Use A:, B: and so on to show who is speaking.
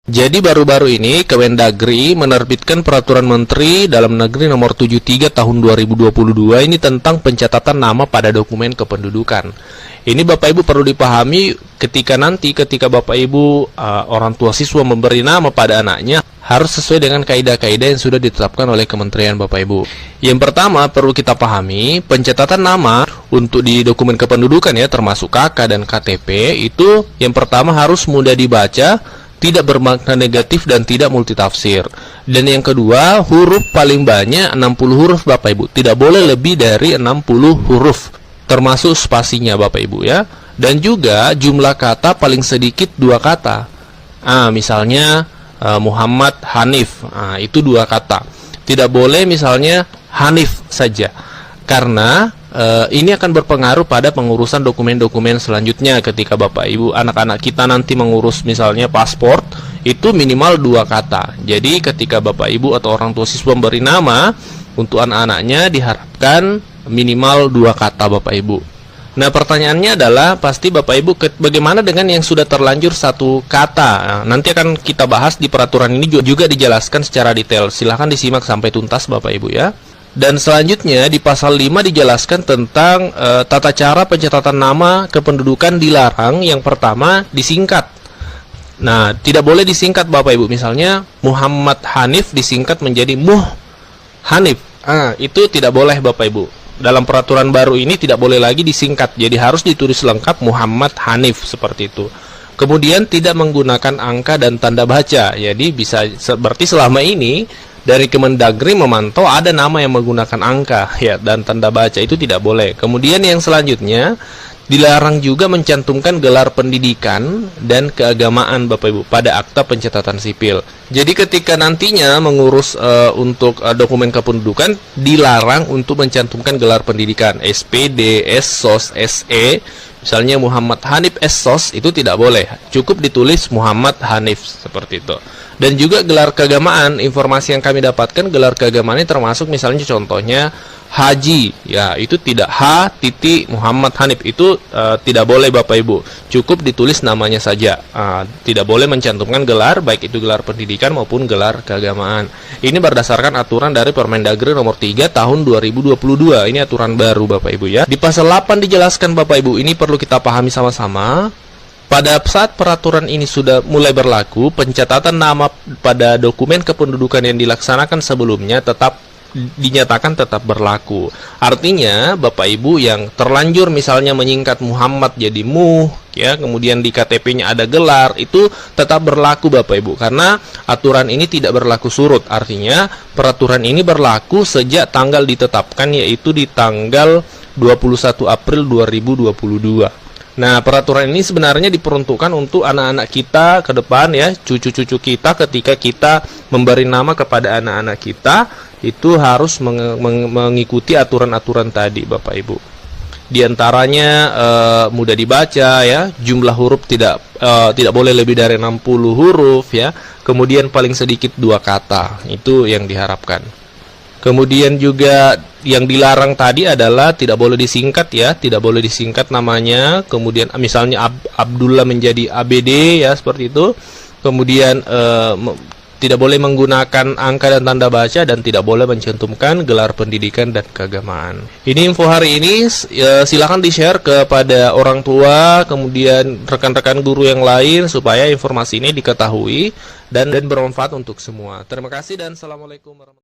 A: Jadi baru-baru ini Kemendagri menerbitkan Peraturan Menteri Dalam Negeri Nomor 73 Tahun 2022 ini tentang pencatatan nama pada dokumen kependudukan. Ini Bapak Ibu perlu dipahami ketika Bapak Ibu orang tua siswa memberi nama pada anaknya harus sesuai dengan kaidah-kaidah yang sudah ditetapkan oleh Kementerian Bapak Ibu. Yang pertama perlu kita pahami, pencatatan nama untuk di dokumen kependudukan ya, termasuk KK dan KTP, itu yang pertama harus mudah dibaca, tidak bermakna negatif dan tidak multitafsir. Dan yang kedua, huruf paling banyak 60 huruf Bapak Ibu. Tidak boleh lebih dari 60 huruf, termasuk spasinya Bapak Ibu ya. Dan juga jumlah kata paling sedikit 2 kata. Misalnya Muhammad Hanif, itu 2 kata. Tidak boleh misalnya Hanif saja, karena ini akan berpengaruh pada pengurusan dokumen-dokumen selanjutnya ketika Bapak Ibu anak-anak kita nanti mengurus misalnya paspor, itu minimal 2 kata. Jadi ketika Bapak Ibu atau orang tua siswa memberi nama untuk anak-anaknya diharapkan minimal 2 kata Bapak Ibu. Nah pertanyaannya adalah pasti Bapak Ibu bagaimana dengan yang sudah terlanjur 1 kata. Nanti akan kita bahas di peraturan ini juga dijelaskan secara detail. Silahkan disimak sampai tuntas Bapak Ibu ya. Dan selanjutnya di pasal 5 dijelaskan tentang tata cara pencatatan nama kependudukan dilarang. Yang pertama disingkat. Nah tidak boleh disingkat Bapak Ibu. Misalnya Muhammad Hanif disingkat menjadi Muh Hanif. Itu tidak boleh Bapak Ibu. Dalam peraturan baru ini tidak boleh lagi disingkat. Jadi harus ditulis lengkap Muhammad Hanif seperti itu. Kemudian tidak menggunakan angka dan tanda baca. Jadi bisa berarti selama ini dari Kemendagri memantau ada nama yang menggunakan angka ya dan tanda baca, itu tidak boleh. Kemudian yang selanjutnya dilarang juga mencantumkan gelar pendidikan dan keagamaan Bapak Ibu pada akta pencatatan sipil. Jadi ketika nantinya mengurus untuk dokumen kependudukan dilarang untuk mencantumkan gelar pendidikan SPD, SSOS, SE. Misalnya Muhammad Hanif SSOS itu tidak boleh, cukup ditulis Muhammad Hanif seperti itu. Dan juga gelar keagamaan, informasi yang kami dapatkan gelar keagamaan ini termasuk misalnya contohnya Haji, ya itu tidak Muhammad Hanif, itu tidak boleh Bapak Ibu, cukup ditulis namanya saja, tidak boleh mencantumkan gelar baik itu gelar pendidikan maupun gelar keagamaan. Ini berdasarkan aturan dari Permendagri Nomor 3 Tahun 2022, ini aturan baru Bapak Ibu ya. Di pasal 8 dijelaskan Bapak Ibu, ini perlu kita pahami sama-sama. Pada saat peraturan ini sudah mulai berlaku, pencatatan nama pada dokumen kependudukan yang dilaksanakan sebelumnya dinyatakan tetap berlaku. Artinya Bapak Ibu yang terlanjur misalnya menyingkat Muhammad jadi Muh ya, kemudian di KTP-nya ada gelar, itu tetap berlaku Bapak Ibu, karena aturan ini tidak berlaku surut. Artinya peraturan ini berlaku sejak tanggal ditetapkan, yaitu di tanggal 21 April 2022. Nah, peraturan ini sebenarnya diperuntukkan untuk anak-anak kita ke depan ya, cucu-cucu kita. Ketika kita memberi nama kepada anak-anak kita, itu harus mengikuti aturan-aturan tadi Bapak Ibu. Di antaranya mudah dibaca ya, jumlah huruf tidak boleh lebih dari 60 huruf ya. Kemudian paling sedikit 2 kata. Itu yang diharapkan. Kemudian juga yang dilarang tadi adalah tidak boleh disingkat ya, tidak boleh disingkat namanya. Kemudian misalnya Abdullah menjadi ABD ya, seperti itu. Kemudian tidak boleh menggunakan angka dan tanda baca, dan tidak boleh mencantumkan gelar pendidikan dan keagamaan. Ini info hari ini, silakan di-share kepada orang tua, kemudian rekan-rekan guru yang lain supaya informasi ini diketahui dan bermanfaat untuk semua. Terima kasih dan assalamualaikum warahmatullahi wabarakatuh.